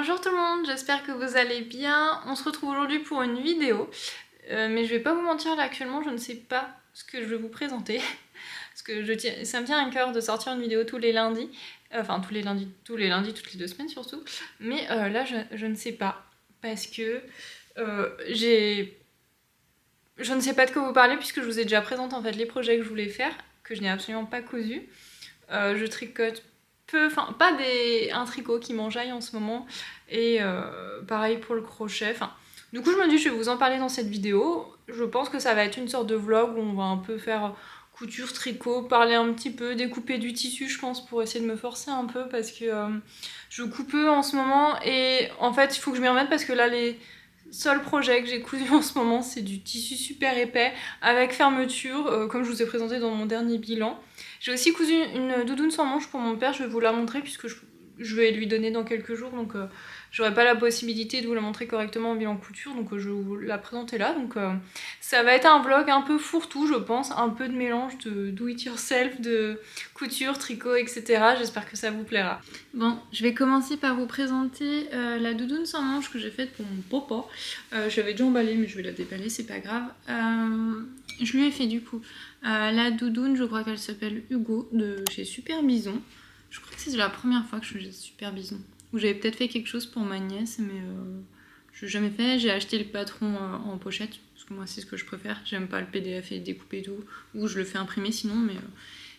Bonjour tout le monde, j'espère que vous allez bien. On se retrouve aujourd'hui pour une vidéo. Mais je vais pas vous mentir, là actuellement je ne sais pas ce que je vais vous présenter. Parce que ça me tient à cœur de sortir une vidéo tous les lundis. Enfin tous les lundis, toutes les 2 semaines surtout. Mais là je ne sais pas. Parce que je ne sais pas de quoi vous parler puisque je vous ai déjà présenté en fait les projets que je voulais faire, que je n'ai absolument pas cousu. Je tricote peu, enfin pas un tricot qui m'enjaille en ce moment, et pareil pour le crochet. Enfin, du coup je me dis je vais vous en parler dans cette vidéo. Je pense que ça va être une sorte de vlog où on va un peu faire couture, tricot, parler un petit peu, découper du tissu je pense pour essayer de me forcer un peu parce que je coupe peu en ce moment et en fait il faut que je m'y remette parce que là les seuls projets que j'ai cousu en ce moment c'est du tissu super épais avec fermeture comme je vous ai présenté dans mon dernier bilan. J'ai aussi cousu une doudoune sans manches pour mon père, je vais vous la montrer puisque je vais lui donner dans quelques jours, donc j'aurai pas la possibilité de vous la montrer correctement en bilan couture, donc je vais vous la présenter là. Donc ça va être un vlog un peu fourre-tout je pense, un peu de mélange de do it yourself, de couture, tricot, etc. J'espère que ça vous plaira. Bon, je vais commencer par vous présenter la doudoune sans manches que j'ai faite pour mon papa. Je l'avais déjà emballée mais je vais la déballer, c'est pas grave. Je lui ai fait du coup la doudoune, je crois qu'elle s'appelle Hugo, de chez Super Bison. Je crois que c'est la première fois que je fais Super Bison. Ou j'avais peut-être fait quelque chose pour ma nièce, mais je l'ai jamais fait. J'ai acheté le patron en pochette, parce que moi c'est ce que je préfère. J'aime pas le PDF et découper tout. Ou je le fais imprimer sinon, mais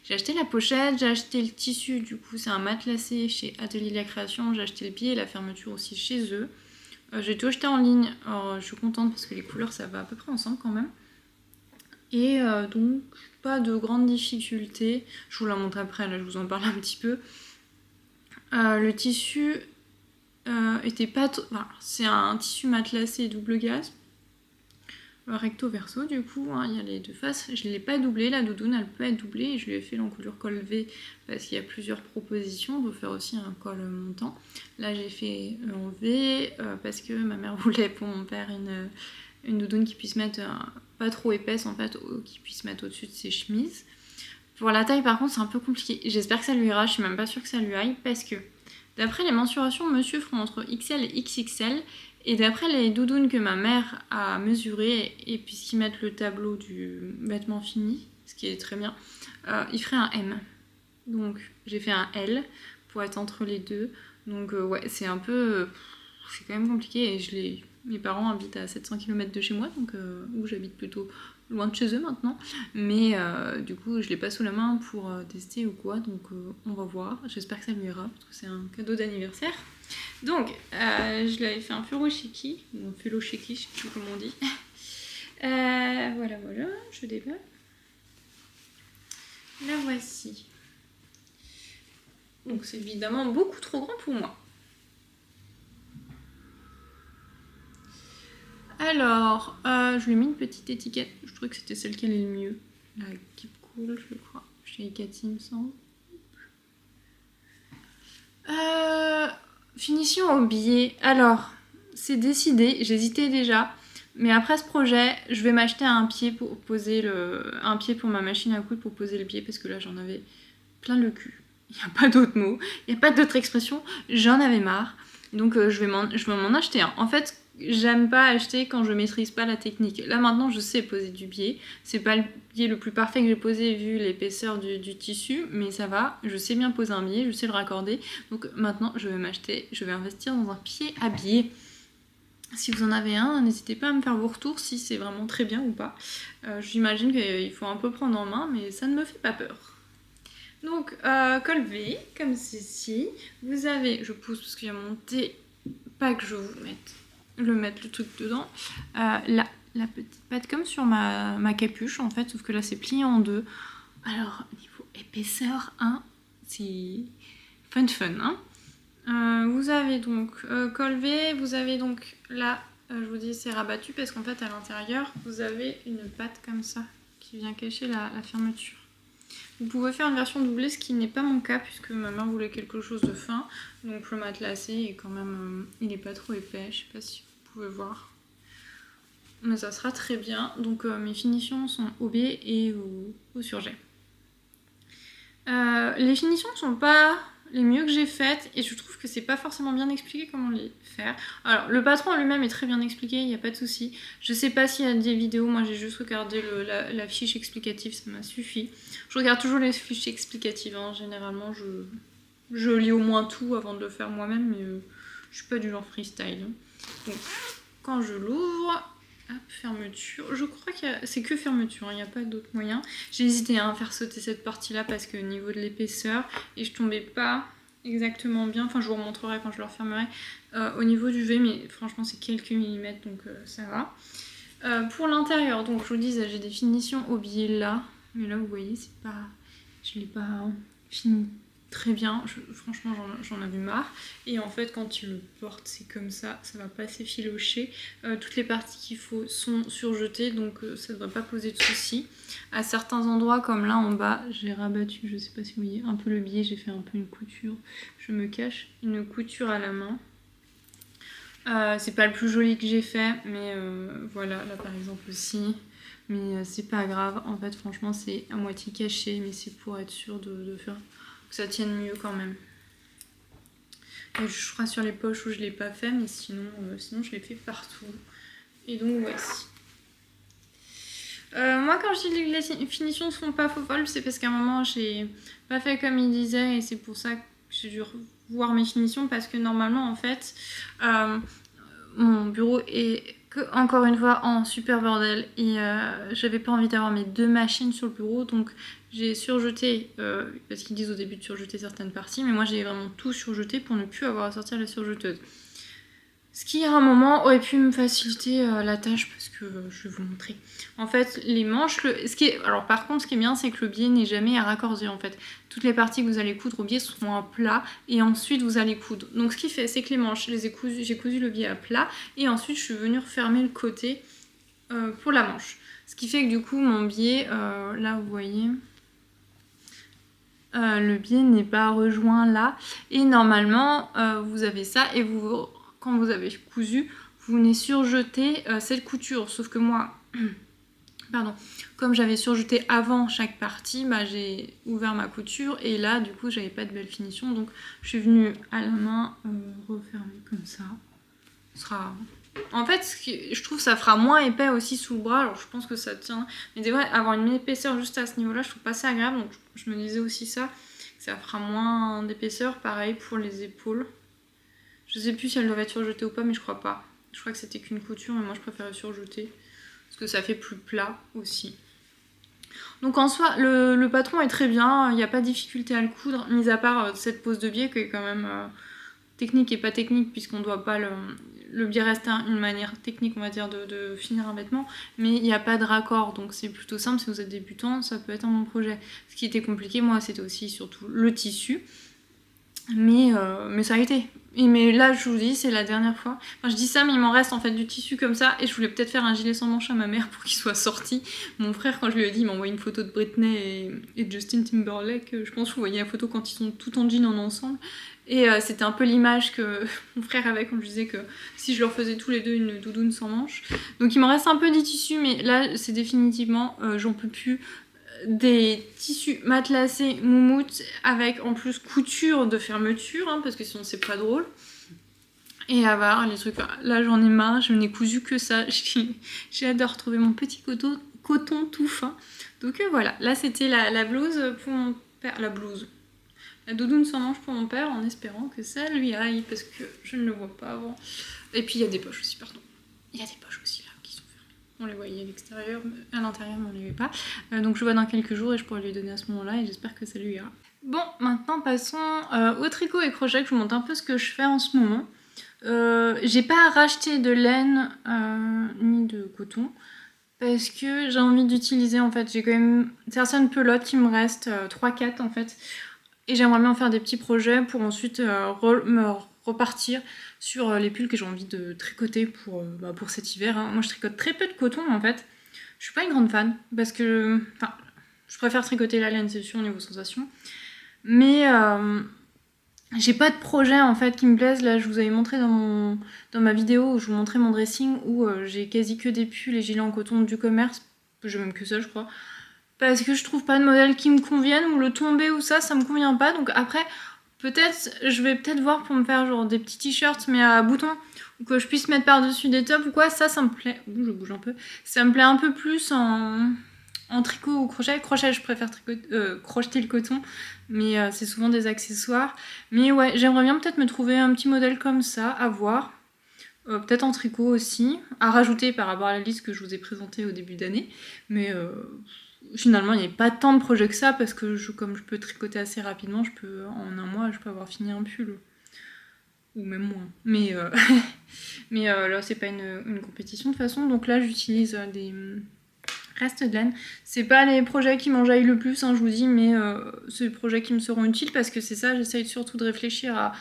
j'ai acheté la pochette, j'ai acheté le tissu, du coup c'est un matelassé chez Atelier de la Création. J'ai acheté le pied et la fermeture aussi chez eux. J'ai tout acheté en ligne, alors je suis contente parce que les couleurs ça va à peu près ensemble quand même. Et donc pas de grandes difficultés, je vous la montre après, là je vous en parle un petit peu. Le tissu était pas... Enfin, c'est un tissu matelassé double gaze, recto verso du coup, hein, il y a les deux faces. Je ne l'ai pas doublé, la doudoune elle peut être doublée et je lui ai fait l'encolure col V parce qu'il y a plusieurs propositions, on peut faire aussi un col montant. Là j'ai fait en V parce que ma mère voulait pour mon père une doudoune qui puisse mettre pas trop épaisse en fait, qui puisse mettre au-dessus de ses chemises. Pour la taille par contre c'est un peu compliqué, j'espère que ça lui ira, je suis même pas sûre que ça lui aille parce que d'après les mensurations, monsieur fera entre XL et XXL. Et d'après les doudounes que ma mère a mesurées, et puisqu'ils mettent le tableau du vêtement fini, ce qui est très bien, il ferait un M. Donc j'ai fait un L pour être entre les deux. Donc ouais, c'est un peu... c'est quand même compliqué et mes parents habitent à 700 km de chez moi, donc où j'habite plutôt loin de chez eux maintenant, mais du coup je l'ai pas sous la main pour tester ou quoi, donc on va voir, j'espère que ça lui ira parce que c'est un cadeau d'anniversaire. Donc je l'avais fait un furoshiki, ou un furoshiki, je sais plus comment on dit. Voilà, je déballe. La voici. Donc c'est évidemment beaucoup trop grand pour moi. Alors, je lui ai mis une petite étiquette. Je trouvais que c'était celle qui allait le mieux. La Keep Cool, je crois. Chez Cathy, il me semble. Finition au billet. Alors, c'est décidé. J'hésitais déjà. Mais après ce projet, je vais m'acheter un pied pour poser un pied pour ma machine à coudre pour poser le pied parce que là, j'en avais plein le cul. Il n'y a pas d'autre mot. Il n'y a pas d'autre expression. J'en avais marre. Donc, je vais m'en acheter un. En fait, j'aime pas acheter quand je maîtrise pas la technique. Là maintenant je sais poser du biais. C'est pas le biais le plus parfait que j'ai posé vu l'épaisseur du tissu, mais ça va. Je sais bien poser un biais, je sais le raccorder. Donc maintenant je vais investir dans un pied à biais. Si vous en avez un, n'hésitez pas à me faire vos retours si c'est vraiment très bien ou pas. J'imagine qu'il faut un peu prendre en main, mais ça ne me fait pas peur. Donc col V, comme ceci. Vous avez, je pousse parce qu'il y a mon thé, pas que je vous mettre le truc dedans. Là, la petite patte comme sur ma capuche en fait, sauf que là c'est plié en deux. Alors niveau épaisseur, hein, c'est fun hein. Vous avez donc col V, vous avez donc là, je vous dis c'est rabattu parce qu'en fait à l'intérieur vous avez une patte comme ça qui vient cacher la fermeture. Vous pouvez faire une version doublée, ce qui n'est pas mon cas puisque ma mère voulait quelque chose de fin. Donc le matelassé est quand même, il n'est pas trop épais, je sais pas si vous pouvez voir. Mais ça sera très bien. Donc mes finitions sont au biais et au surjet. Les finitions ne sont pas les mieux que j'ai faites et je trouve que c'est pas forcément bien expliqué comment les faire. Alors le patron en lui-même est très bien expliqué, il n'y a pas de souci. Je sais pas s'il y a des vidéos, moi j'ai juste regardé la fiche explicative, ça m'a suffi. Je regarde toujours les fiches explicatives, hein. Généralement je lis au moins tout avant de le faire moi-même, mais je suis pas du genre freestyle. Donc quand je l'ouvre, hop, fermeture, je crois que c'est que fermeture, il n'y a pas d'autre moyen. J'ai hésité à faire sauter cette partie-là parce que au niveau de l'épaisseur, et je tombais pas exactement bien, enfin je vous remontrerai quand je le refermerai, au niveau du V, mais franchement c'est quelques millimètres, donc ça va. Pour l'intérieur, donc je vous dis, j'ai des finitions au biais là, mais là vous voyez, c'est pas, je l'ai pas fini très bien, franchement j'en avais marre. Et en fait quand tu le portes c'est comme ça va pas s'effilocher. Toutes les parties qu'il faut sont surjetées, donc ça devrait pas poser de soucis. À certains endroits comme là en bas j'ai rabattu, je sais pas si vous voyez, un peu le biais, j'ai fait un peu une couture, je me cache, une couture à la main. C'est pas le plus joli que j'ai fait, mais voilà, là par exemple aussi. Mais c'est pas grave, en fait franchement c'est à moitié caché, mais c'est pour être sûr de faire que ça tienne mieux quand même. Et je crois sur les poches où je l'ai pas fait, mais sinon je l'ai fait partout. Et donc voici. Moi quand je dis que les finitions sont pas folles, c'est parce qu'à un moment j'ai pas fait comme il disait, et c'est pour ça que j'ai dû revoir mes finitions, parce que normalement en fait mon bureau est encore une fois en super bordel, et j'avais pas envie d'avoir mes 2 machines sur le bureau, donc j'ai surjeté, parce qu'ils disent au début de surjeter certaines parties, mais moi j'ai vraiment tout surjeté pour ne plus avoir à sortir la surjeteuse. Ce qui à un moment aurait pu me faciliter la tâche, parce que je vais vous montrer. En fait, les manches, alors par contre, ce qui est bien, c'est que le biais n'est jamais à raccorder en fait. Toutes les parties que vous allez coudre au biais sont à plat, et ensuite vous allez coudre. Donc ce qui fait, c'est que les manches, j'ai cousu le biais à plat, et ensuite je suis venue refermer le côté pour la manche. Ce qui fait que du coup, mon biais, là vous voyez, le biais n'est pas rejoint là, et normalement vous avez ça, et quand vous avez cousu, vous venez surjeter cette couture, sauf que moi, pardon, comme j'avais surjeté avant chaque partie, bah, j'ai ouvert ma couture, et là du coup j'avais pas de belle finition, donc je suis venue à la main refermer comme ça. Ce sera... En fait, je trouve que ça fera moins épais aussi sous le bras, alors je pense que ça tient, mais des fois avoir une épaisseur juste à ce niveau là je trouve pas ça agréable, donc je me disais aussi ça fera moins d'épaisseur. Pareil pour les épaules, je sais plus si elles doivent être surjetées ou pas, mais je crois pas, je crois que c'était qu'une couture, mais moi je préfère surjeter parce que ça fait plus plat aussi. Donc en soi le patron est très bien, il n'y a pas de difficulté à le coudre, mis à part cette pose de biais qui est quand même technique et pas technique, puisqu'on doit pas le biais reste une manière technique, on va dire, de finir un vêtement, mais il n'y a pas de raccord, donc c'est plutôt simple. Si vous êtes débutant, ça peut être un bon projet. Ce qui était compliqué, moi, c'était aussi surtout le tissu, mais ça a été. Mais là, je vous dis, c'est la dernière fois. Enfin, je dis ça, mais il m'en reste en fait du tissu comme ça, et je voulais peut-être faire un gilet sans manches à ma mère pour qu'il soit sorti. Mon frère, quand je lui ai dit, il m'a envoyé une photo de Britney et Justin Timberlake. Je pense que vous voyez la photo quand ils sont tout en jean ensemble. Et c'était un peu l'image que mon frère avait quand je disais que si je leur faisais tous les deux une doudoune sans manches. Donc il m'en reste un peu des tissus, mais là c'est définitivement, j'en peux plus, des tissus matelassés moumoute avec en plus couture de fermeture, hein, parce que sinon c'est pas drôle. Et avoir les trucs, là j'en ai marre, je n'ai cousu que ça, j'ai hâte de retrouver mon petit coton tout fin. Donc voilà, là c'était la blouse pour mon père, la doudoune sans manche pour mon père, en espérant que ça lui aille, parce que je ne le vois pas avant. Et puis il y a des poches aussi, pardon. Il y a des poches aussi là qui sont fermées. On les voyait à l'extérieur, à l'intérieur, mais on ne les voyait pas. Donc je vois dans quelques jours et je pourrai lui donner à ce moment-là, et j'espère que ça lui ira. Bon, maintenant passons au tricot et crochet, que je vous montre un peu ce que je fais en ce moment. J'ai pas racheté de laine ni de coton, parce que j'ai envie d'utiliser, en fait, j'ai quand même certaines pelotes qui me restent, 3-4 en fait. Et j'aimerais bien faire des petits projets pour ensuite me repartir sur les pulls que j'ai envie de tricoter pour cet hiver. Hein. Moi je tricote très peu de coton en fait. Je suis pas une grande fan parce que... Enfin, je préfère tricoter la laine, c'est sûr, au niveau sensation. Mais j'ai pas de projet en fait qui me plaisent. Là je vous avais montré dans ma vidéo où je vous montrais mon dressing, où j'ai quasi que des pulls et gilets en coton du commerce. J'ai même que ça je crois. Parce que je trouve pas de modèle qui me convienne, ou le tombé ou ça me convient pas. Donc après, peut-être, je vais peut-être voir pour me faire genre des petits t-shirts mais à boutons, ou que je puisse mettre par-dessus des tops ou quoi, ça me plaît. Ouh, je bouge un peu. Ça me plaît un peu plus en tricot ou crochet. Crochet, je préfère crocheter le coton, mais c'est souvent des accessoires. Mais ouais, j'aimerais bien peut-être me trouver un petit modèle comme ça, à voir. Peut-être en tricot aussi, à rajouter par rapport à la liste que je vous ai présentée au début d'année. Mais finalement, il n'y avait pas tant de projets que ça, parce que comme je peux tricoter assez rapidement, en un mois, je peux avoir fini un pull. Ou même moins. Mais, là, c'est pas une compétition de toute façon. Donc là, j'utilise des restes de laine. C'est pas les projets qui m'enjaillent le plus, hein, je vous dis, mais c'est les projets qui me seront utiles, parce que c'est ça, j'essaye surtout de réfléchir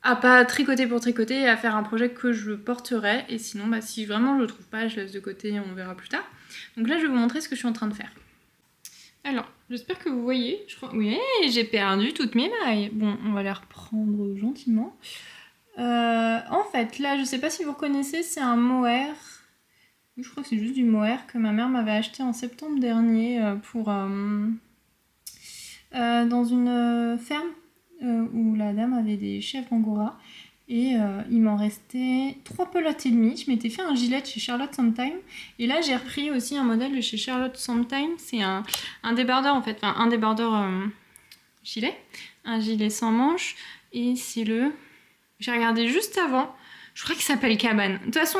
à pas tricoter pour tricoter et à faire un projet que je porterai. Et sinon, si vraiment je le trouve pas, je laisse de côté et on verra plus tard. Donc là, je vais vous montrer ce que je suis en train de faire. Alors, j'espère que vous voyez. Je crois... Oui, j'ai perdu toutes mes mailles. Bon, on va les reprendre gentiment. En fait, là, je sais pas si vous reconnaissez, c'est un mohair. Je crois que c'est juste du mohair que ma mère m'avait acheté en septembre dernier dans une ferme où la dame avait des chèvres angora. Et il m'en restait 3 pelotes et demie. Je m'étais fait un gilet de chez Charlotte Sometime. Et là, j'ai repris aussi un modèle de chez Charlotte Sometime. C'est un débardeur en fait. Enfin, un débardeur gilet. Un gilet sans manches. Et c'est j'ai regardé juste avant. Je crois qu'il s'appelle Cabane. De toute façon,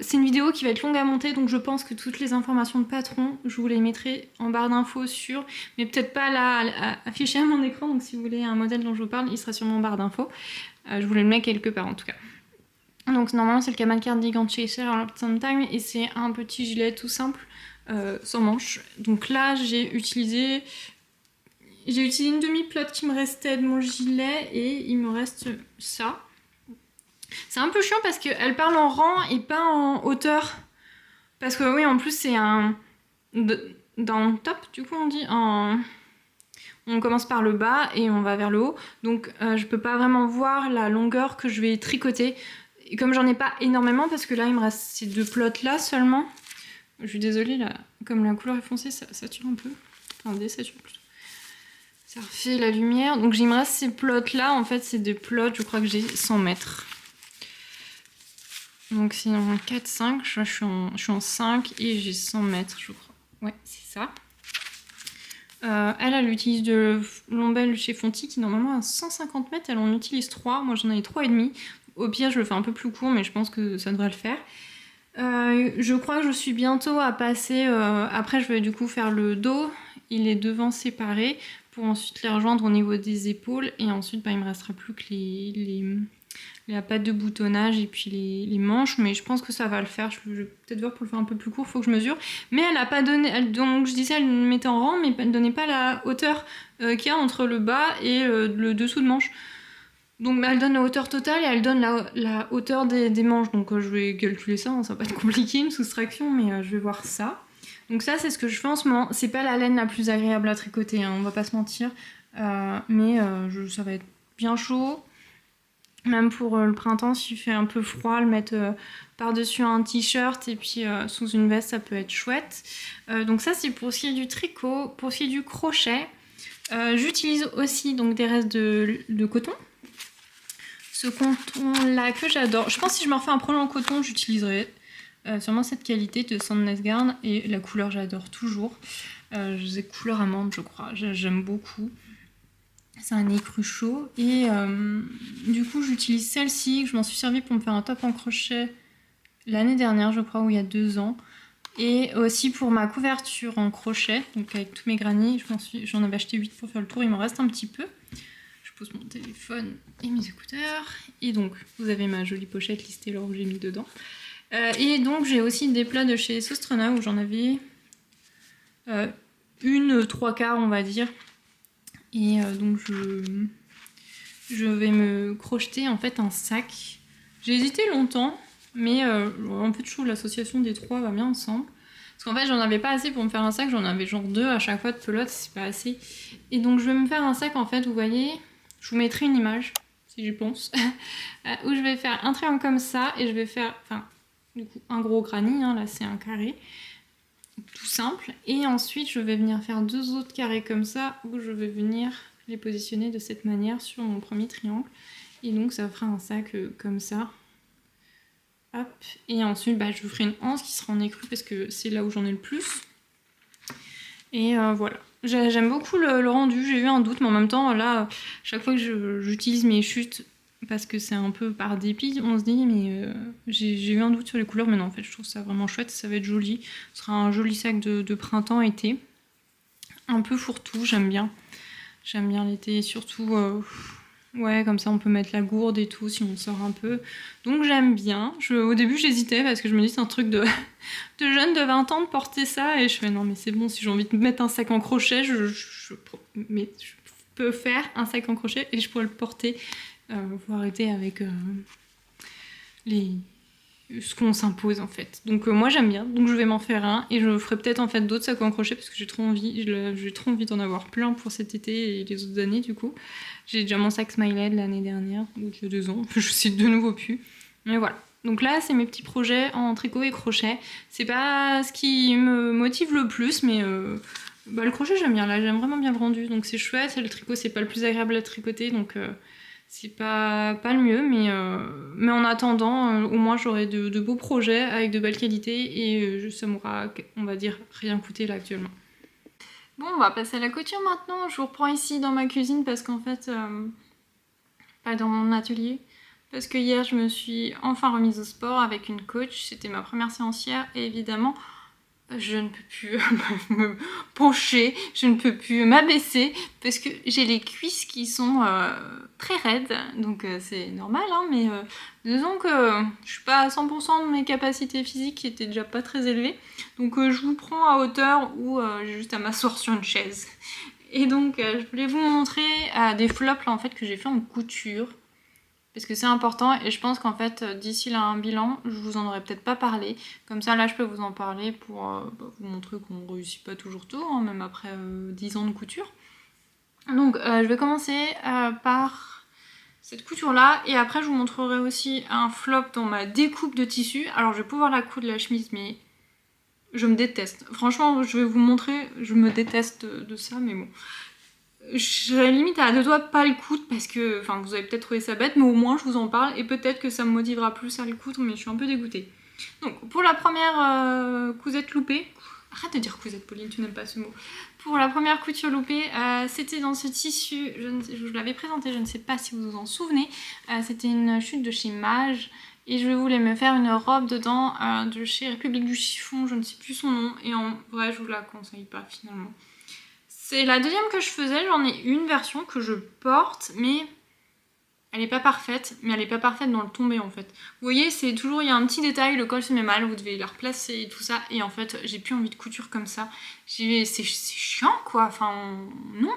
c'est une vidéo qui va être longue à monter, donc je pense que toutes les informations de patron, je vous les mettrai en barre d'infos mais peut-être pas là affichées à mon écran, donc si vous voulez un modèle dont je vous parle, il sera sur mon barre d'infos. Je vous le mets quelque part en tout cas. Donc normalement c'est le Cabane Cardigan de chez Charlotte Sometime et c'est un petit gilet tout simple, sans manches. Donc là j'ai utilisé une demi-pelote qui me restait de mon gilet et il me reste ça. C'est un peu chiant parce qu'elle parle en rang et pas en hauteur. Parce que oui, en plus c'est dans le top, du coup on dit on commence par le bas et on va vers le haut. Donc je peux pas vraiment voir la longueur que je vais tricoter. Et comme j'en ai pas énormément, parce que là il me reste ces 2 plots là seulement. Je suis désolée, là, comme la couleur est foncée, ça sature un peu. Enfin, désature plutôt. Ça refait la lumière. Donc il me reste ces plots là. En fait, c'est des plots, je crois que j'ai 100 mètres. Donc c'est en 4-5, je suis en 5 et j'ai 100 mètres je crois. Ouais, c'est ça. Elle utilise de l'ombelle chez Fonty qui normalement a 150 mètres, elle en utilise 3, moi j'en ai 3,5. Au pire je le fais un peu plus court mais je pense que ça devrait le faire. Je crois que je suis bientôt à passer, après je vais du coup faire le dos et les devants séparés pour ensuite les rejoindre au niveau des épaules et ensuite il me restera plus que la patte de boutonnage et puis les manches, mais je pense que ça va le faire. Je vais peut-être voir pour le faire un peu plus court, faut que je mesure. Mais elle n'a pas donné, donc je disais elle mettait en rang, mais elle ne donnait pas la hauteur qu'il y a entre le bas et le dessous de manche. Donc elle donne la hauteur totale et elle donne la hauteur des manches. Donc je vais calculer ça, hein, ça va pas être compliqué, une soustraction, mais je vais voir ça. Donc ça c'est ce que je fais en ce moment. C'est pas la laine la plus agréable à tricoter, hein, on va pas se mentir. Mais ça va être bien chaud. Même pour le printemps, s'il fait un peu froid, le mettre par-dessus un t-shirt et puis sous une veste, ça peut être chouette. Donc ça, c'est pour ce qui est du tricot. Pour ce qui est du crochet, j'utilise aussi donc des restes de coton. Ce coton-là que j'adore. Je pense que si je me refais un projet en coton, j'utiliserai sûrement cette qualité de Sandnes Garn. Et la couleur, j'adore toujours. C'est couleur amande, je crois. J'aime beaucoup. C'est un écru chaud et du coup j'utilise celle-ci, je m'en suis servi pour me faire un top en crochet l'année dernière je crois, ou il y a 2 ans. Et aussi pour ma couverture en crochet, donc avec tous mes granits, j'en avais acheté 8 pour faire le tour, il m'en reste un petit peu. Je pose mon téléphone et mes écouteurs. Et donc vous avez ma jolie pochette listée l'or que j'ai mis dedans. Et donc j'ai aussi des plats de chez Sostrana où j'en avais une 3/4 on va dire. Et donc je vais me crocheter en fait un sac. J'ai hésité longtemps, mais en fait je trouve l'association des 3 va bien ensemble. Parce qu'en fait j'en avais pas assez pour me faire un sac, j'en avais genre 2 à chaque fois de pelote, c'est pas assez. Et donc je vais me faire un sac en fait, vous voyez, je vous mettrai une image, si j'y pense, où je vais faire un triangle comme ça, et je vais faire, enfin, du coup un gros granit, hein, là c'est un carré. Tout simple, et ensuite je vais venir faire 2 autres carrés comme ça où je vais venir les positionner de cette manière sur mon premier triangle. Et donc ça fera un sac comme ça. Hop. Et ensuite je vous ferai une anse qui sera en écru parce que c'est là où j'en ai le plus. Et voilà. J'aime beaucoup le rendu, j'ai eu un doute, mais en même temps là, chaque fois que j'utilise mes chutes, parce que c'est un peu par dépit, on se dit mais j'ai eu un doute sur les couleurs, mais non en fait je trouve ça vraiment chouette, ça va être joli. Ce sera un joli sac de printemps-été. Un peu fourre-tout, j'aime bien. J'aime bien l'été, surtout ouais, comme ça on peut mettre la gourde et tout si on sort un peu. Donc j'aime bien. Au début j'hésitais parce que je me dis c'est un truc de jeune de 20 ans de porter ça, et je fais non mais c'est bon, si j'ai envie de mettre un sac en crochet, je peux faire un sac en crochet et je pourrais le porter. Faut arrêter avec ce qu'on s'impose en fait. Donc moi j'aime bien, donc je vais m'en faire un et je ferai peut-être en fait d'autres sacs en crochet parce que j'ai trop envie d'en avoir plein pour cet été et les autres années du coup. J'ai déjà mon sac Smiley de l'année dernière, donc il y a 2 ans, je sais de nouveau plus. Mais voilà. Donc là c'est mes petits projets en tricot et crochet. C'est pas ce qui me motive le plus, mais le crochet j'aime bien, là j'aime vraiment bien le rendu, donc c'est chouette. Le tricot c'est pas le plus agréable à tricoter, donc c'est pas le mieux, mais en attendant, au moins j'aurai de beaux projets avec de belles qualités et ça m'aura, on va dire, rien coûté là actuellement. Bon, on va passer à la couture maintenant. Je vous reprends ici dans ma cuisine parce qu'en fait, pas dans mon atelier. Parce que hier, je me suis enfin remise au sport avec une coach. C'était ma première séance hier et évidemment, je ne peux plus me pencher, je ne peux plus m'abaisser parce que j'ai les cuisses qui sont très raides, donc c'est normal, hein, mais disons que je suis pas à 100% de mes capacités physiques qui étaient déjà pas très élevées, donc je vous prends à hauteur où j'ai juste à m'asseoir sur une chaise. Et donc je voulais vous montrer des flops là, en fait, que j'ai fait en couture. Parce que c'est important et je pense qu'en fait d'ici là un bilan, je vous en aurais peut-être pas parlé. Comme ça là je peux vous en parler pour vous montrer qu'on réussit pas toujours tout, hein, même après 10 ans de couture. Donc je vais commencer par cette couture là et après je vous montrerai aussi un flop dans ma découpe de tissu. Alors je vais pouvoir la coudre la chemise, mais je me déteste. Franchement je vais vous montrer, je me déteste de ça, mais bon. Je limite à 2 doigts pas le coudre parce que, enfin vous avez peut-être trouvé ça bête, mais au moins je vous en parle et peut-être que ça me motivera plus à le coudre, mais je suis un peu dégoûtée. Donc pour la première cousette loupée, arrête de dire cousette Pauline, tu n'aimes pas ce mot. Pour la première couture loupée, c'était dans ce tissu, je l'avais présenté, je ne sais pas si vous vous en souvenez, c'était une chute de chez Mage. Et je voulais me faire une robe dedans de chez République du Chiffon, je ne sais plus son nom, et en vrai je vous la conseille pas finalement. C'est la deuxième que je faisais, j'en ai une version que je porte, mais elle est pas parfaite, mais elle est pas parfaite dans le tombé en fait. Vous voyez, c'est toujours, il y a un petit détail, le col se met mal, vous devez la replacer et tout ça, et en fait, j'ai plus envie de couture comme ça. C'est chiant quoi, enfin, non.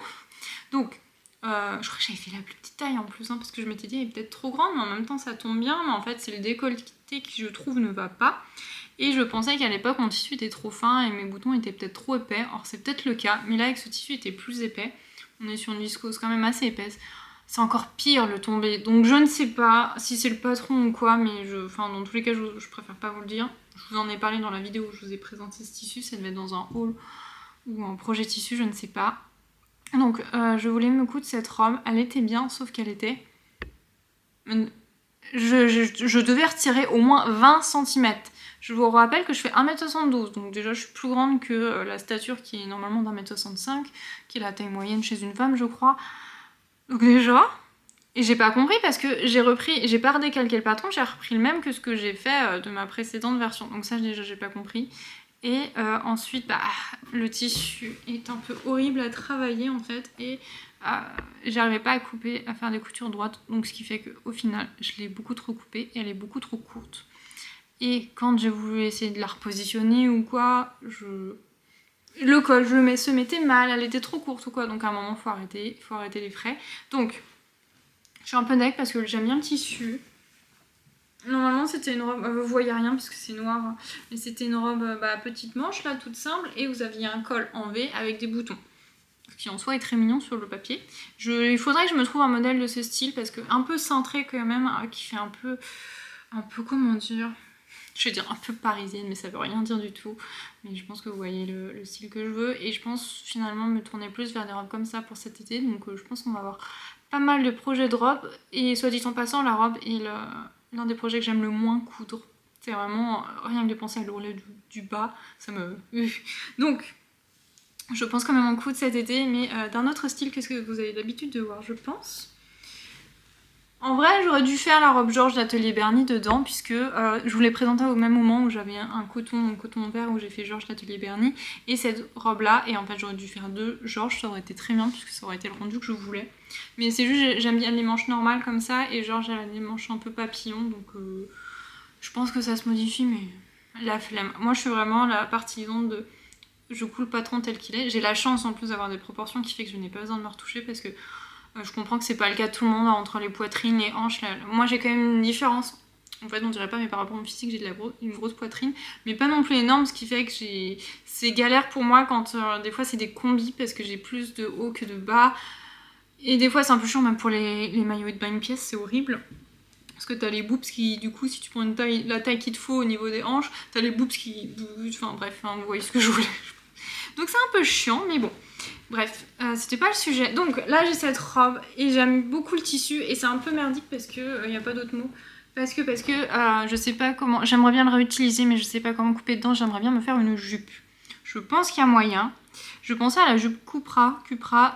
Donc, je crois que j'avais fait la plus petite taille en plus, hein, parce que je m'étais dit, elle est peut-être trop grande, mais en même temps ça tombe bien, mais en fait, c'est le décolleté qui, je trouve, ne va pas. Et je pensais qu'à l'époque mon tissu était trop fin et mes boutons étaient peut-être trop épais. Or c'est peut-être le cas, mais là avec ce tissu était plus épais. On est sur une viscose quand même assez épaisse. C'est encore pire le tombé. Donc je ne sais pas si c'est le patron ou quoi, mais dans tous les cas je préfère pas vous le dire. Je vous en ai parlé dans la vidéo où je vous ai présenté ce tissu, ça devait être dans un haul ou un projet tissu, je ne sais pas. Donc je voulais me coudre cette robe, elle était bien, sauf qu'elle était... Je devais retirer au moins 20 cm. Je vous rappelle que je fais 1m72, donc déjà je suis plus grande que la stature qui est normalement d'1m65, qui est la taille moyenne chez une femme je crois. Donc déjà, et j'ai pas compris parce que j'ai pas redécalqué le patron, j'ai repris le même que ce que j'ai fait de ma précédente version. Donc ça déjà j'ai pas compris. Et ensuite, le tissu est un peu horrible à travailler en fait, et j'arrivais pas à couper, à faire des coutures droites, donc ce qui fait qu'au final, je l'ai beaucoup trop coupée et elle est beaucoup trop courte. Et quand j'ai voulu essayer de la repositionner ou quoi, le col se mettait mal, elle était trop courte ou quoi, donc à un moment faut arrêter les frais. Donc, je suis un peu deck parce que j'aime bien le tissu. Normalement c'était une robe, vous voyez rien parce que c'est noir, hein, mais c'était une robe petite manche là, toute simple, et vous aviez un col en V avec des boutons, ce qui en soi est très mignon sur le papier. Il faudrait que je me trouve un modèle de ce style parce que un peu cintré quand même, qui fait un peu comment dire, je vais dire un peu parisienne, mais ça veut rien dire du tout. Mais je pense que vous voyez le style que je veux. Et je pense finalement me tourner plus vers des robes comme ça pour cet été. Donc je pense qu'on va avoir pas mal de projets de robes. Et soit dit en passant, la robe est l'un des projets que j'aime le moins coudre. C'est vraiment rien que de penser à l'ourlet du bas, ça me... Donc, je pense quand même en coudre cet été, mais d'un autre style que ce que vous avez l'habitude de voir, je pense. En vrai, j'aurais dû faire la robe Georges d'Atelier Bernie dedans, puisque je vous l'ai présentée au même moment où j'avais un coton vert où j'ai fait Georges d'Atelier Bernie, et cette robe-là, et en fait j'aurais dû faire deux Georges, ça aurait été très bien, puisque ça aurait été le rendu que je voulais. Mais c'est juste, j'aime bien les manches normales comme ça, et Georges elle a des manches un peu papillons, donc je pense que ça se modifie, mais la flemme. Moi je suis vraiment la partisane de... Je coule le patron tel qu'il est. J'ai la chance en plus d'avoir des proportions qui fait que je n'ai pas besoin de me retoucher parce que je comprends que c'est pas le cas de tout le monde entre les poitrines, les hanches. Moi j'ai quand même une différence. En fait on dirait pas, mais par rapport à mon physique j'ai une grosse poitrine, mais pas non plus énorme, ce qui fait que c'est galère pour moi quand des fois c'est des combis parce que j'ai plus de haut que de bas. Et des fois c'est un peu chiant même pour les maillots de bain une pièce, c'est horrible. Parce que t'as les boobs qui, du coup, si tu prends la taille qu'il te faut au niveau des hanches, t'as les boobs qui... Enfin bref, vous voyez ce que je voulais. Donc c'est un peu chiant, mais bon. Bref, c'était pas le sujet. Donc là j'ai cette robe et j'aime beaucoup le tissu et c'est un peu merdique parce que y a pas d'autre mot. Parce que je sais pas comment... J'aimerais bien le réutiliser mais je sais pas comment couper dedans. J'aimerais bien me faire une jupe. Je pense qu'il y a moyen. Je pensais à la jupe Cupra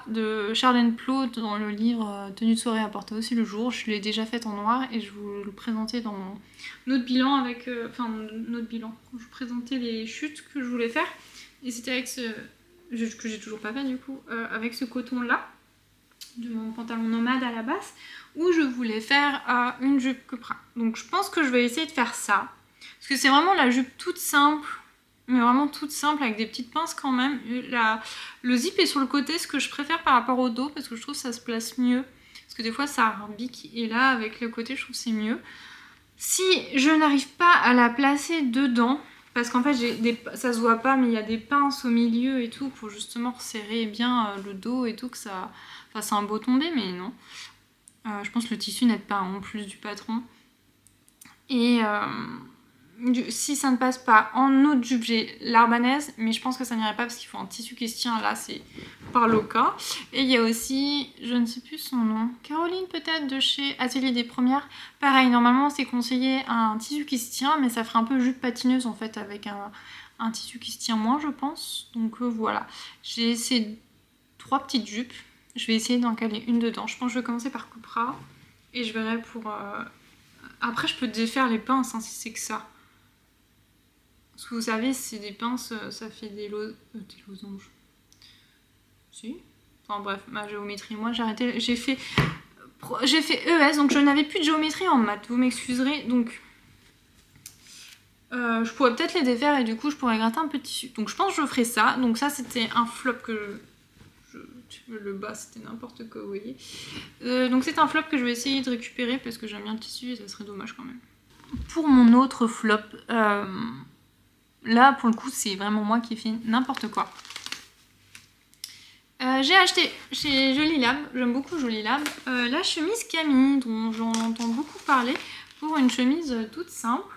de Charles Plot dans le livre Tenue de soirée à porter aussi le jour. Je l'ai déjà faite en noir et je vous le présentais dans notre bilan avec... notre bilan. Je présentais les chutes que je voulais faire. Et c'était avec ce... que j'ai toujours pas fait du coup. Avec ce coton là. De mon pantalon nomade à la base. Où je voulais faire une jupe Cupra. Donc je pense que je vais essayer de faire ça. Parce que c'est vraiment la jupe toute simple. Mais vraiment toute simple avec des petites pinces quand même. Le zip est sur le côté, ce que je préfère par rapport au dos parce que je trouve que ça se place mieux. Parce que des fois ça arbique et là avec le côté je trouve que c'est mieux. Si je n'arrive pas à la placer dedans, parce qu'en fait ça se voit pas mais il y a des pinces au milieu et tout pour justement resserrer bien le dos et tout que ça... Enfin c'est un beau tombé mais non. Je pense que le tissu n'aide pas en plus du patron. Et... si ça ne passe pas en autre jupe, j'ai l'arbanaise, mais je pense que ça n'irait pas parce qu'il faut un tissu qui se tient, là c'est par Loca. Et il y a aussi, je ne sais plus son nom, Caroline peut-être de chez Atelier des Premières. Pareil, normalement c'est conseillé un tissu qui se tient, mais ça ferait un peu jupe patineuse en fait avec un tissu qui se tient moins je pense. Donc voilà, j'ai ces 3 petites jupes, je vais essayer d'en caler une dedans. Je pense que je vais commencer par Cupra et je verrai pour... Après je peux défaire les pinces hein, si c'est que ça. Parce que vous savez, c'est des pinces, ça fait des losanges. Si. Enfin bref, ma géométrie, moi j'ai arrêté, j'ai fait ES, donc je n'avais plus de géométrie en maths, vous m'excuserez, donc je pourrais peut-être les défaire et du coup je pourrais gratter un peu de tissu. Donc je pense que je ferai ça, donc ça c'était un flop que le bas c'était n'importe quoi, vous voyez. Donc c'est un flop que je vais essayer de récupérer parce que j'aime bien le tissu et ça serait dommage quand même. Pour mon autre flop, là, pour le coup, c'est vraiment moi qui ai fait n'importe quoi. J'ai acheté chez Jolie Lab, j'aime beaucoup Jolie Lab, la chemise Camille, dont j'en entends beaucoup parler, pour une chemise toute simple.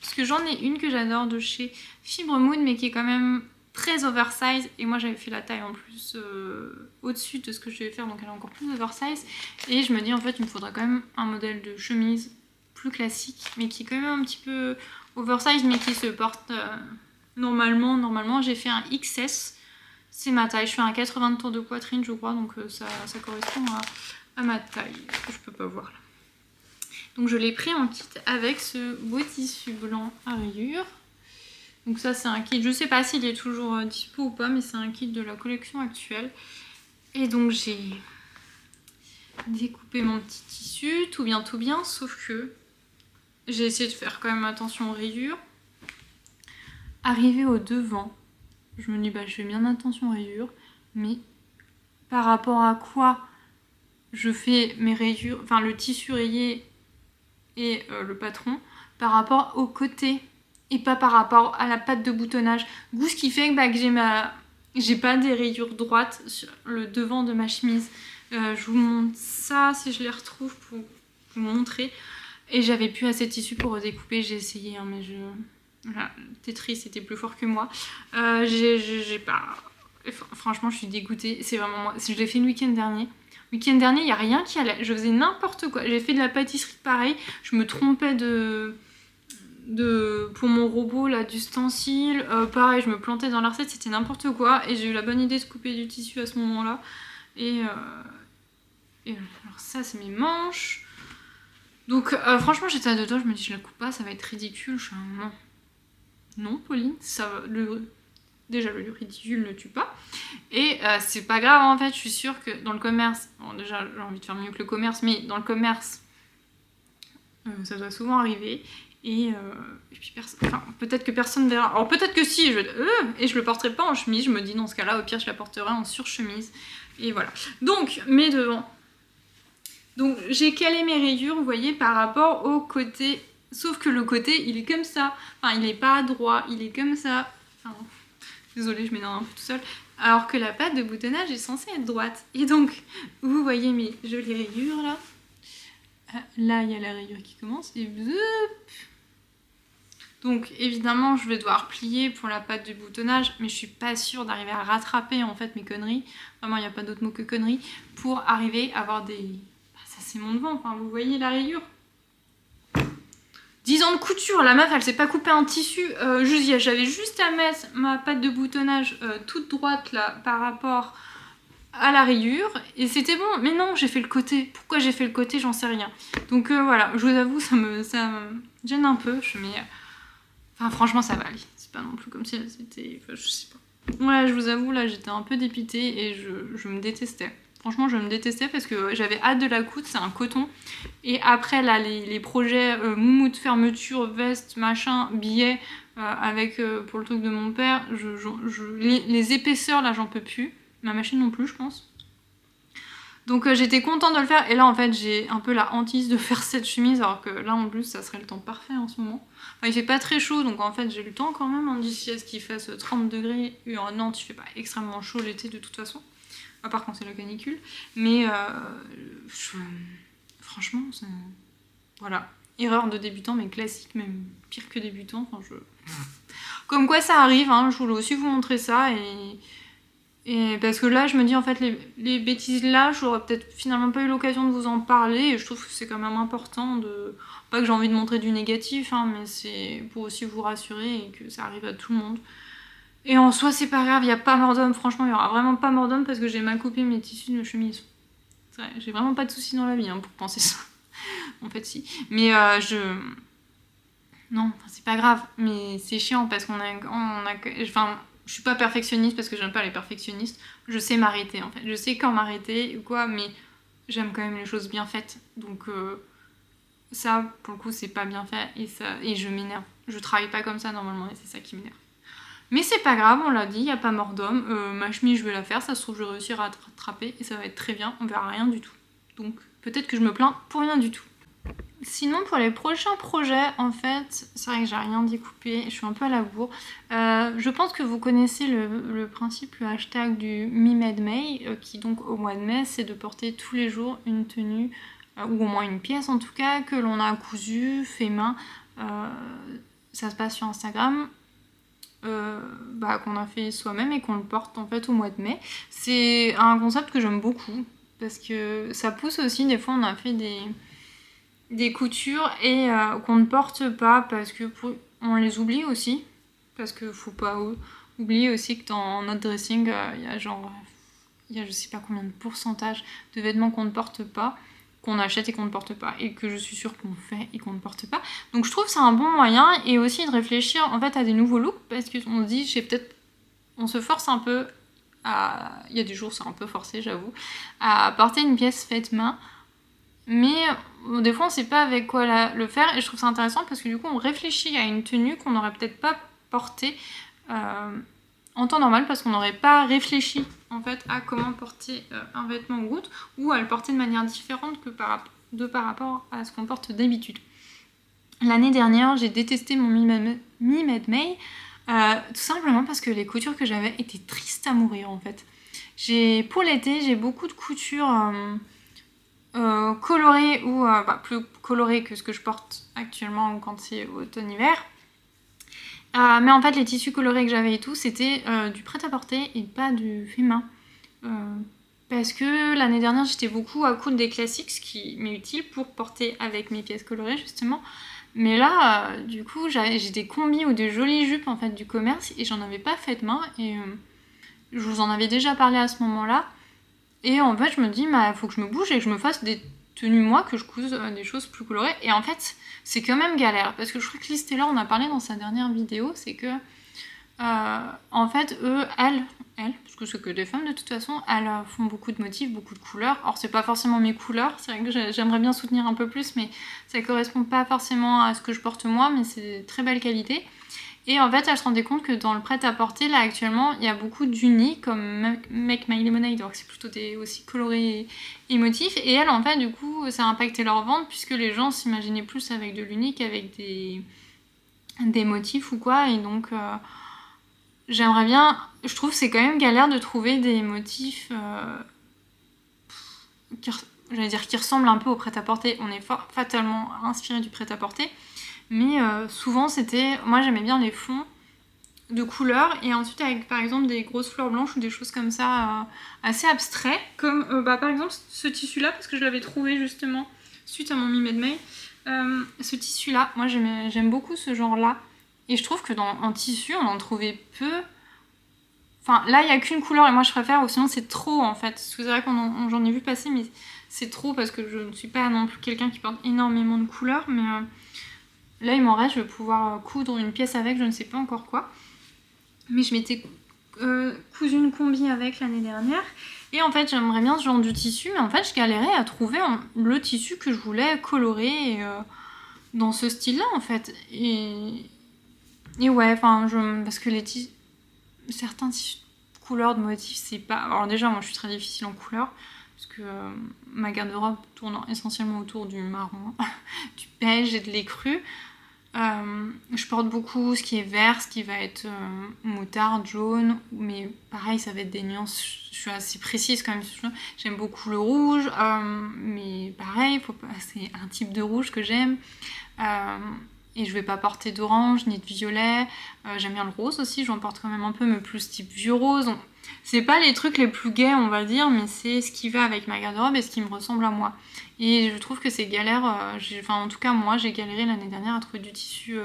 Parce que j'en ai une que j'adore de chez Fibre Mood, mais qui est quand même très oversize. Et moi, j'avais fait la taille en plus au-dessus de ce que je devais faire, donc elle est encore plus oversize. Et je me dis, en fait, il me faudrait quand même un modèle de chemise plus classique, mais qui est quand même un petit peu... oversize mais qui se porte normalement. J'ai fait un XS, c'est ma taille, je fais un 80 de tour de poitrine je crois, donc ça correspond à ma taille, je peux pas voir là. Donc je l'ai pris en kit avec ce beau tissu blanc à rayures. Donc ça c'est un kit, je sais pas s'il est toujours dispo ou pas, mais c'est un kit de la collection actuelle. Et donc j'ai découpé mon petit tissu, tout bien, sauf que j'ai essayé de faire quand même attention aux rayures. Arrivé au devant, je me dis bah je fais bien attention aux rayures, mais par rapport à quoi je fais mes rayures, enfin le tissu rayé et le patron, par rapport au côté et pas par rapport à la patte de boutonnage. Ce qui fait que j'ai pas des rayures droites sur le devant de ma chemise. Je vous montre ça si je les retrouve pour vous montrer. Et j'avais plus assez de tissu pour redécouper, j'ai essayé, hein, mais voilà, Tetris était plus fort que moi. J'ai pas... Franchement, je suis dégoûtée, c'est vraiment moi. Je l'ai fait le week-end dernier. Le week-end dernier, il n'y a rien qui allait. Je faisais n'importe quoi. J'ai fait de la pâtisserie pareil. Je me trompais pour mon robot là d'ustensiles. Pareil, je me plantais dans la recette, c'était n'importe quoi. Et j'ai eu la bonne idée de couper du tissu à ce moment-là. Et alors ça, c'est mes manches. Donc franchement, j'étais à deux doigts. Je me dis, je la coupe pas, ça va être ridicule. Je suis non. Non, Pauline, ça va. Déjà, le ridicule ne tue pas. Et c'est pas grave, en fait, je suis sûre que dans le commerce, bon, déjà, j'ai envie de faire mieux que le commerce, mais dans le commerce, ça doit souvent arriver. Et puis, peut-être que personne verra. Alors, peut-être que si, et je le porterai pas en chemise. Je me dis, dans ce cas-là, au pire, je la porterai en surchemise. Et voilà. Donc, mes devants. Donc, j'ai calé mes rayures, vous voyez, par rapport au côté. Sauf que le côté, il est comme ça. Enfin, il est pas droit, il est comme ça. Enfin, désolée, je m'énerve un peu tout seul. Alors que la patte de boutonnage est censée être droite. Et donc, vous voyez mes jolies rayures là. Là, il y a la rayure qui commence et donc évidemment, je vais devoir plier pour la patte du boutonnage, mais je suis pas sûre d'arriver à rattraper en fait mes conneries. Vraiment, il n'y a pas d'autre mot que conneries pour arriver à avoir des... ça, c'est mon devant. Enfin, vous voyez la rayure. 10 ans de couture, la meuf elle s'est pas coupé un tissu, j'avais juste à mettre ma patte de boutonnage toute droite là par rapport à la rayure et c'était bon, mais non j'ai fait le côté, pourquoi j'ai fait le côté j'en sais rien. Donc voilà, je vous avoue ça me gêne un peu, enfin franchement ça va aller, c'est pas non plus comme si c'était, enfin, je sais pas. Ouais je vous avoue là j'étais un peu dépitée et je me détestais. Franchement, je me détestais parce que j'avais hâte de la coudre, c'est un coton. Et après, là, les projets moumoute, fermeture, veste, machin, billets, avec, pour le truc de mon père, les épaisseurs, là, j'en peux plus. Ma machine non plus, je pense. Donc, j'étais contente de le faire. Et là, en fait, j'ai un peu la hantise de faire cette chemise, alors que là, en plus, ça serait le temps parfait en ce moment. Enfin, il fait pas très chaud, donc en fait, j'ai le temps quand même, hein, d'ici à ce qu'il fasse 30 degrés. Et en Nantes, il fait pas extrêmement chaud l'été, de toute façon. À part quand c'est la canicule. Mais franchement, c'est... Voilà. Erreur de débutant, mais classique, même pire que débutant. Enfin, comme quoi ça arrive, hein, je voulais aussi vous montrer ça. Et parce que là, je me dis, en fait, les bêtises là, j'aurais peut-être finalement pas eu l'occasion de vous en parler. Et je trouve que c'est quand même important de... Pas que j'ai envie de montrer du négatif, hein, mais c'est pour aussi vous rassurer et que ça arrive à tout le monde. Et en soi, c'est pas grave, il n'y a pas mort d'homme. Franchement, il n'y aura vraiment pas mort d'homme parce que j'ai mal coupé mes tissus de chemise. J'ai vraiment pas de soucis dans la vie hein, pour penser ça. En fait, si. Mais non, c'est pas grave. Mais c'est chiant parce enfin, je suis pas perfectionniste parce que j'aime pas les perfectionnistes. Je sais m'arrêter en fait. Je sais quand m'arrêter ou quoi, mais j'aime quand même les choses bien faites. Donc ça, pour le coup, c'est pas bien fait et je m'énerve. Je travaille pas comme ça normalement et c'est ça qui m'énerve. Mais c'est pas grave, on l'a dit, il n'y a pas mort d'homme. Ma chemise, je vais la faire, ça se trouve, je vais réussir à rattraper et ça va être très bien, on verra rien du tout. Donc peut-être que je me plains pour rien du tout. Sinon, pour les prochains projets, en fait, c'est vrai que j'ai rien découpé, je suis un peu à la bourre. Je pense que vous connaissez le principe, le hashtag du Me Made May, qui donc au mois de mai, c'est de porter tous les jours une tenue, ou au moins une pièce en tout cas, que l'on a cousue, fait main. Ça se passe sur Instagram. Qu'on a fait soi-même et qu'on le porte en fait au mois de mai. C'est un concept que j'aime beaucoup parce que ça pousse aussi, des fois on a fait des coutures et qu'on ne porte pas parce que on les oublie aussi parce que faut pas oublier aussi que dans notre dressing il y a je sais pas combien de pourcentage de vêtements qu'on ne porte pas, qu'on achète et qu'on ne porte pas, et que je suis sûre qu'on fait et qu'on ne porte pas. Donc je trouve que c'est un bon moyen, et aussi de réfléchir en fait à des nouveaux looks, parce qu'on se dit, on se force un peu à... Il y a des jours c'est un peu forcé, j'avoue, à porter une pièce faite main, mais des fois on sait pas avec quoi le faire, et je trouve ça intéressant parce que du coup on réfléchit à une tenue qu'on n'aurait peut-être pas portée en temps normal parce qu'on n'aurait pas réfléchi en fait à comment porter un vêtement ou autre, ou à le porter de manière différente que par rapport à ce qu'on porte d'habitude. L'année dernière, j'ai détesté mon Me Made May, tout simplement parce que les coutures que j'avais étaient tristes à mourir en fait. Pour l'été, j'ai beaucoup de coutures colorés ou plus colorés que ce que je porte actuellement ou quand c'est automne-hiver. Mais en fait, les tissus colorés que j'avais et tout, c'était du prêt-à-porter et pas du fait main. Parce que l'année dernière, j'étais beaucoup à coudre des classiques, ce qui m'est utile pour porter avec mes pièces colorées, justement. Mais là, du coup, j'ai des combis ou des jolies jupes en fait du commerce et j'en avais pas fait main. Et je vous en avais déjà parlé à ce moment-là. Et en fait, je me dis, faut que je me bouge et que je me fasse des tenues, moi, que je couse des choses plus colorées. Et en fait, c'est quand même galère. Parce que je crois que Liz Taylor en a parlé dans sa dernière vidéo. C'est que, en fait, elles, parce que c'est que des femmes de toute façon, elles font beaucoup de motifs, beaucoup de couleurs. Alors, c'est pas forcément mes couleurs. C'est vrai que j'aimerais bien soutenir un peu plus, mais ça correspond pas forcément à ce que je porte moi. Mais c'est de très belle qualité. Et en fait, elle se rendait compte que dans le prêt-à-porter, là, actuellement, il y a beaucoup d'unis, comme Make My Lemonade, alors que c'est plutôt aussi coloré et motifs. Et elle, en fait, du coup, ça a impacté leur vente, puisque les gens s'imaginaient plus avec de l'uni qu'avec des motifs ou quoi. Et donc, j'aimerais bien... Je trouve que c'est quand même galère de trouver des motifs qui ressemblent un peu au prêt-à-porter. On est fatalement inspiré du prêt-à-porter. Mais souvent, moi, j'aimais bien les fonds de couleurs et ensuite avec, par exemple, des grosses fleurs blanches ou des choses comme ça assez abstraits. Comme, par exemple, ce tissu-là, parce que je l'avais trouvé justement suite à mon Me Made May. Ce tissu-là, moi, j'aime beaucoup ce genre-là. Et je trouve que en tissu, on en trouvait peu. Enfin, là, il n'y a qu'une couleur et moi, je préfère, ou sinon, c'est trop, en fait. Parce que c'est vrai j'en ai vu passer, mais c'est trop parce que je ne suis pas non plus quelqu'un qui porte énormément de couleurs, mais... Là, il m'en reste, je vais pouvoir coudre une pièce avec, je ne sais pas encore quoi. Mais je m'étais cousu une combi avec l'année dernière. Et en fait, j'aimerais bien ce genre de tissu, mais en fait, je galérais à trouver le tissu que je voulais colorer dans ce style-là, en fait. Et ouais, enfin, parce que certains tissus de couleurs, de motifs, c'est pas... Alors déjà, moi, je suis très difficile en couleurs, parce que ma garde-robe tourne essentiellement autour du marron, du beige et de l'écru. Je porte beaucoup ce qui est vert, ce qui va être moutarde, jaune, mais pareil, ça va être des nuances. Je suis assez précise quand même. J'aime beaucoup le rouge, mais pareil, c'est un type de rouge que j'aime. Et je vais pas porter d'orange ni de violet. J'aime bien le rose aussi, j'en porte quand même un peu, mais plus type vieux rose. Donc, c'est pas les trucs les plus gais, on va dire, mais c'est ce qui va avec ma garde-robe et ce qui me ressemble à moi. Et je trouve que c'est galère. En tout cas, moi, j'ai galéré l'année dernière à trouver du tissu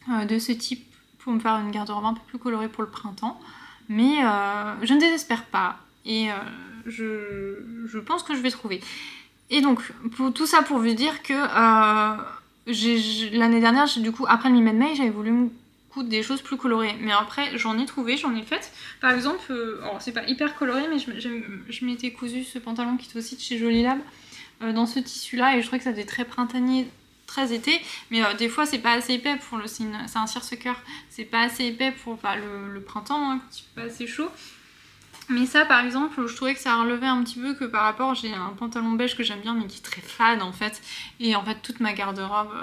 de ce type pour me faire une garde-robe un peu plus colorée pour le printemps. Mais je ne désespère pas. Et je pense que je vais trouver. Et donc, tout ça pour vous dire que l'année dernière, du coup, après le Me Made May, j'avais voulu me coudre des choses plus colorées. Mais après, j'en ai trouvé, j'en ai fait. Par exemple, alors c'est pas hyper coloré, mais je m'étais cousu ce pantalon qui est aussi de chez Jolie Lab dans ce tissu-là. Et je trouvais que ça faisait très printanier, très été. Mais des fois, c'est pas assez épais pour c'est un seersucker. C'est pas assez épais pour le printemps, hein, quand il fait pas assez chaud. Mais ça, par exemple, je trouvais que ça relevait un petit peu que par rapport, j'ai un pantalon beige que j'aime bien, mais qui est très fade en fait. Et en fait, toute ma garde-robe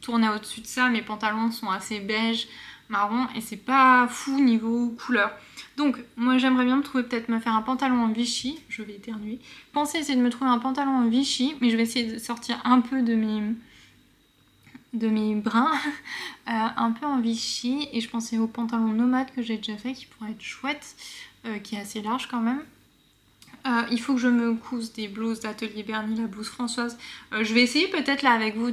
tournait au-dessus de ça. Mes pantalons sont assez beige, marron, et c'est pas fou niveau couleur. Donc, moi, j'aimerais bien me faire un pantalon en Vichy. Je vais éternuer. Pensez essayer de me trouver un pantalon en Vichy, mais je vais essayer de sortir un peu de mes brins, un peu en Vichy. Et je pensais au pantalon nomade que j'ai déjà fait, qui pourrait être chouette. Qui est assez large quand même. Il faut que je me couse des blouses d'Atelier Bernie, la blouse Françoise. Je vais essayer peut-être là avec vous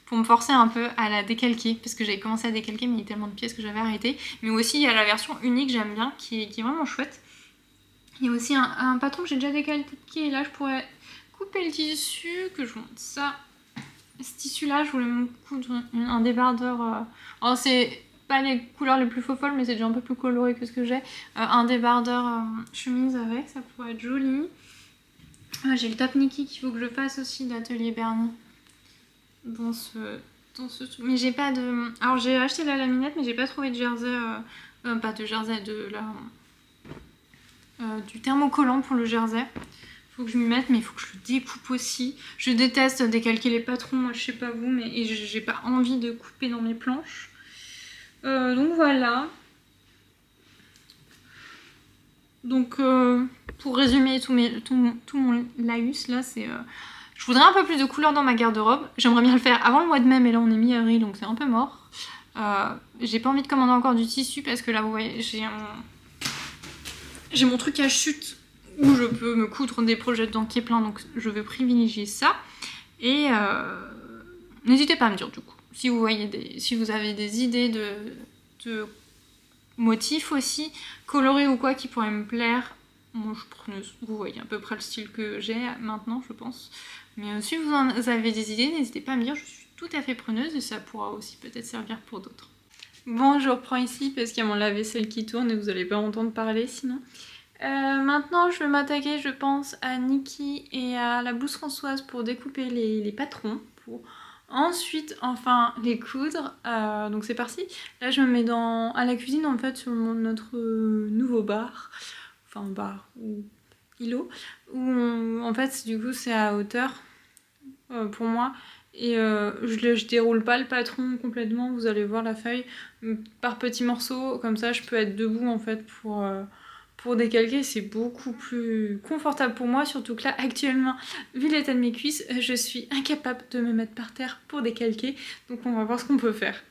pour me forcer un peu à la décalquer, parce que j'avais commencé à décalquer mais il y a tellement de pièces que j'avais arrêté. Mais aussi il y a la version unique, j'aime bien, qui est vraiment chouette. Il y a aussi un patron que j'ai déjà décalqué et là je pourrais couper le tissu, que je vous montre ça. Ce tissu là, je voulais me coudre un débardeur. Alors c'est pas les couleurs les plus folles, mais c'est déjà un peu plus coloré que ce que j'ai. Un débardeur chemise avec, ça pourrait être joli. J'ai le top Nikki qu'il faut que je fasse aussi d'Atelier Bernie. Dans ce truc. Mais j'ai pas de... Alors j'ai acheté la laminette, mais j'ai pas trouvé de jersey... pas de jersey, du thermocollant pour le jersey. Faut que je m'y mette, mais il faut que je le découpe aussi. Je déteste décalquer les patrons, moi je sais pas vous, mais j'ai pas envie de couper dans mes planches. Donc voilà. Donc Pour résumer tout mon laïus là, c'est... je voudrais un peu plus de couleurs dans ma garde-robe. J'aimerais bien le faire avant le mois de mai, mais là on est mi-avril donc c'est un peu mort. J'ai pas envie de commander encore du tissu parce que là vous voyez j'ai mon truc à chute où je peux me coudre des projets dedans qui est plein, donc je vais privilégier ça. Et n'hésitez pas à me dire du coup si vous avez des idées de motifs aussi colorés ou quoi qui pourraient me plaire. Moi je preneuse, vous voyez à peu près le style que j'ai maintenant je pense. Mais si vous avez des idées, n'hésitez pas à me dire, je suis tout à fait preneuse et ça pourra aussi peut-être servir pour d'autres. Bon, je reprends ici parce qu'il y a mon lave-vaisselle qui tourne et vous n'allez pas entendre parler sinon. Maintenant je vais m'attaquer je pense à Nikki et à la blouse Françoise pour découper les patrons, pour ensuite enfin les coudre. Donc c'est parti. Là je me mets à la cuisine en fait sur notre nouveau bar. Enfin bar ou îlot où en fait du coup c'est à hauteur pour moi et je déroule pas le patron complètement, vous allez voir la feuille par petits morceaux, comme ça je peux être debout en fait pour décalquer, c'est beaucoup plus confortable pour moi, surtout que là actuellement vu l'état de mes cuisses je suis incapable de me mettre par terre pour décalquer, donc on va voir ce qu'on peut faire.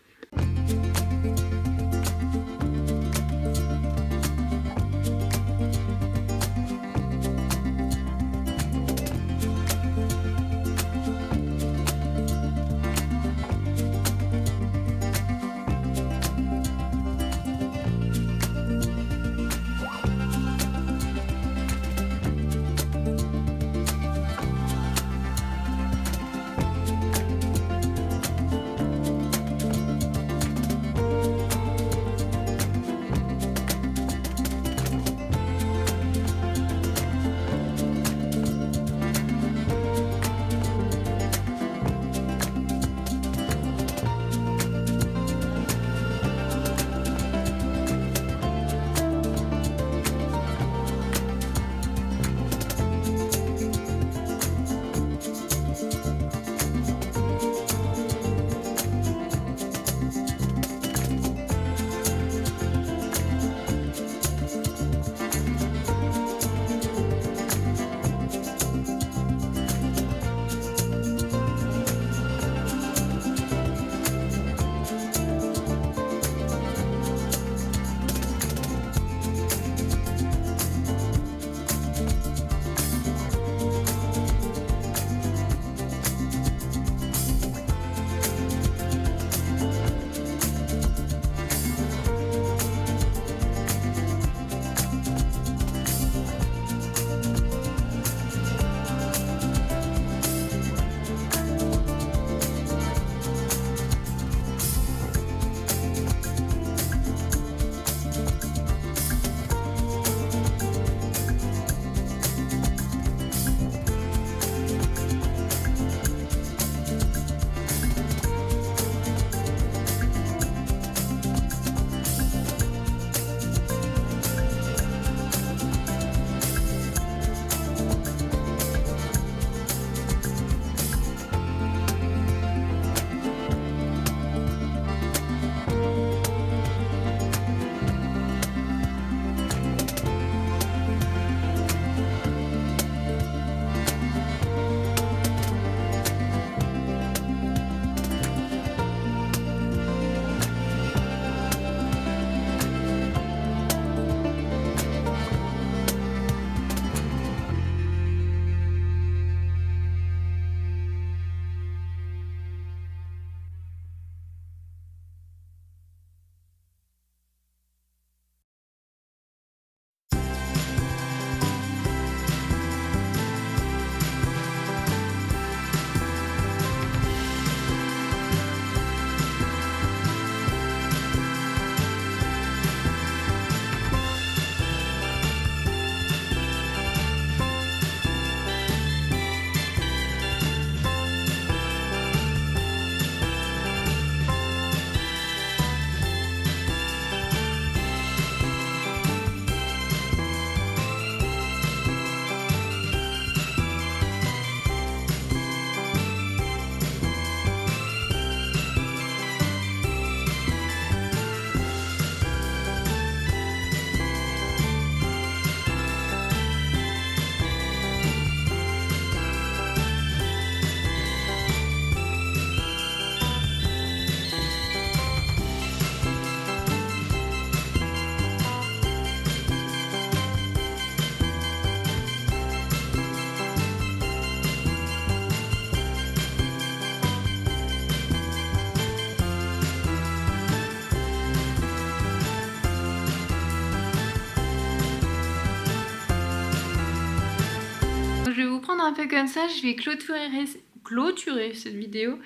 un peu comme ça, je vais clôturer cette vidéo.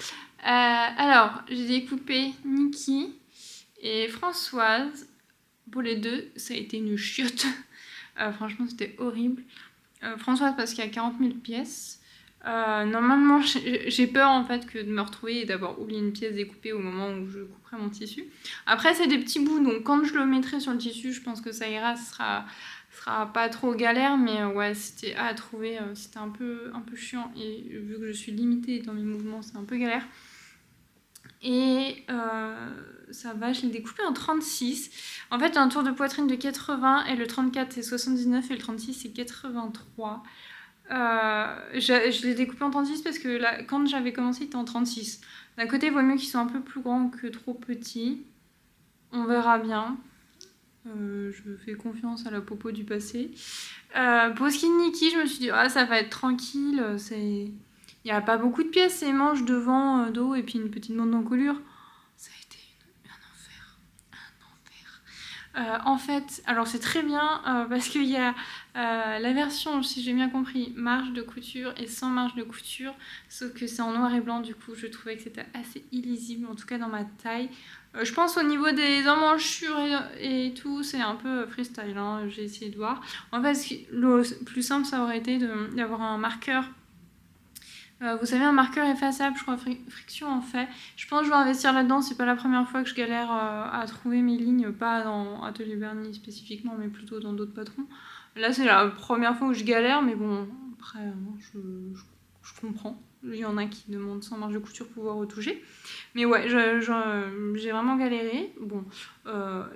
Alors, j'ai découpé Niki et Françoise. Pour les deux, ça a été une chiotte. Franchement, c'était horrible. Françoise parce qu'il y a 40 000 pièces. Normalement, j'ai peur en fait que de me retrouver et d'avoir oublié une pièce découpée au moment où je couperai mon tissu. Après, c'est des petits bouts, donc quand je le mettrai sur le tissu, je pense que ça ira, ce sera pas trop galère, mais ouais, c'était à trouver, c'était un peu chiant, et vu que je suis limitée dans mes mouvements, c'est un peu galère. Et ça va, je l'ai découpé en 36. En fait, j'ai un tour de poitrine de 80 et le 34 c'est 79 et le 36 c'est 83. Je l'ai découpé en 36 parce que là, quand j'avais commencé, il était en 36. D'un côté, il vaut mieux qu'ils soient un peu plus grands que trop petits. On verra bien. Je fais confiance à la popo du passé. Pour ce qui est de Niki, je me suis dit, ah, ça va être tranquille. Il n'y a pas beaucoup de pièces, c'est manches devant, dos et puis une petite bande d'encolure. Ça a été un enfer. En fait, alors c'est très bien parce qu'il y a la version, si j'ai bien compris, marge de couture et sans marge de couture, sauf que c'est en noir et blanc, du coup je trouvais que c'était assez illisible, en tout cas dans ma taille. Je pense au niveau des emmanchures et tout, c'est un peu freestyle, hein, j'ai essayé de voir. En fait, le plus simple, ça aurait été d'avoir un marqueur. Vous savez, un marqueur effaçable, je crois, Friction en fait. Je pense que je vais investir là-dedans, c'est pas la première fois que je galère à trouver mes lignes, pas dans Atelier Bernie spécifiquement, mais plutôt dans d'autres patrons. Là, c'est la première fois où je galère, mais bon, après, je comprends. Il y en a qui demandent sans marge de couture pour pouvoir retoucher. Mais ouais, j'ai vraiment galéré. Bon,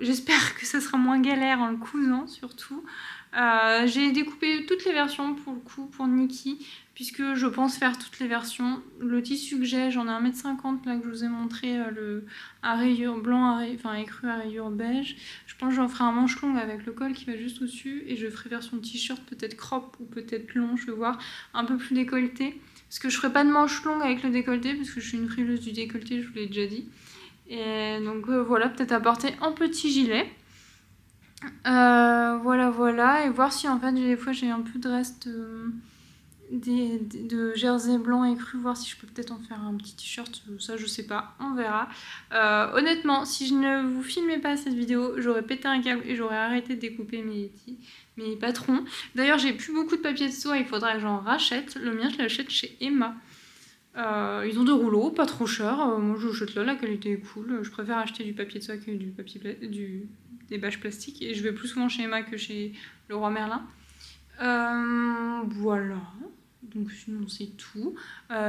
j'espère que ça sera moins galère en le cousant, surtout. J'ai découpé toutes les versions pour le coup, pour Niki, puisque je pense faire toutes les versions. Le tissu que j'ai, j'en ai 1,50 m là que je vous ai montré, à rayures blanc, enfin écru à rayures beige. Je pense que j'en ferai un manche long avec le col qui va juste au-dessus, et je ferai version t-shirt, peut-être crop ou peut-être long, je vais voir, un peu plus décolleté. Parce que je ferai pas de manche longue avec le décolleté, parce que je suis une frileuse du décolleté, je vous l'ai déjà dit. Et donc voilà, peut-être apporter un petit gilet. Voilà, et voir si en fait des fois j'ai un peu de reste de jersey blanc écru, voir si je peux peut-être en faire un petit t-shirt, ça je sais pas, on verra. Honnêtement, si je ne vous filmais pas cette vidéo, j'aurais pété un câble et j'aurais arrêté de découper mes patrons. D'ailleurs, j'ai plus beaucoup de papier de soie, il faudra que j'en rachète. Le mien, je l'achète chez Emma. Ils ont 2 rouleaux, pas trop cher. Moi, je jette là, la qualité est cool. Je préfère acheter du papier de soie que des bâches plastiques. Et je vais plus souvent chez Emma que chez Leroy Merlin. Voilà. Donc sinon, c'est tout.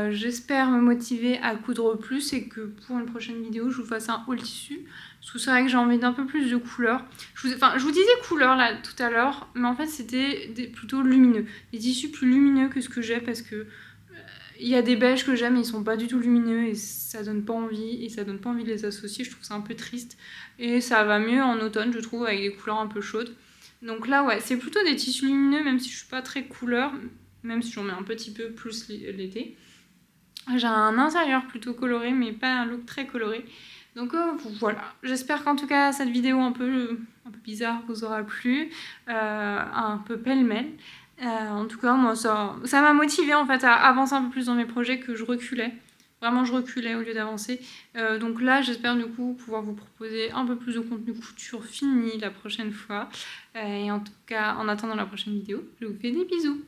J'espère me motiver à coudre plus et que pour une prochaine vidéo, je vous fasse un haul tissu. Parce que c'est vrai que j'ai envie d'un peu plus de couleurs. Je vous disais couleurs là tout à l'heure, mais en fait, c'était plutôt lumineux. Des tissus plus lumineux que ce que j'ai, parce que il y a des beiges que j'aime, ils sont pas du tout lumineux et ça donne pas envie, de les associer. Je trouve ça un peu triste, et ça va mieux en automne, je trouve, avec des couleurs un peu chaudes. Donc là, ouais, c'est plutôt des tissus lumineux, même si je suis pas très couleur, même si j'en mets un petit peu plus l'été. J'ai un intérieur plutôt coloré, mais pas un look très coloré. Donc voilà, j'espère qu'en tout cas cette vidéo un peu bizarre vous aura plu, un peu pêle-mêle. En tout cas, moi, ça m'a motivée en fait à avancer un peu plus dans mes projets, que je reculais. Vraiment, je reculais au lieu d'avancer. Donc là, j'espère du coup pouvoir vous proposer un peu plus de contenu couture fini la prochaine fois. Et en tout cas, en attendant la prochaine vidéo, je vous fais des bisous.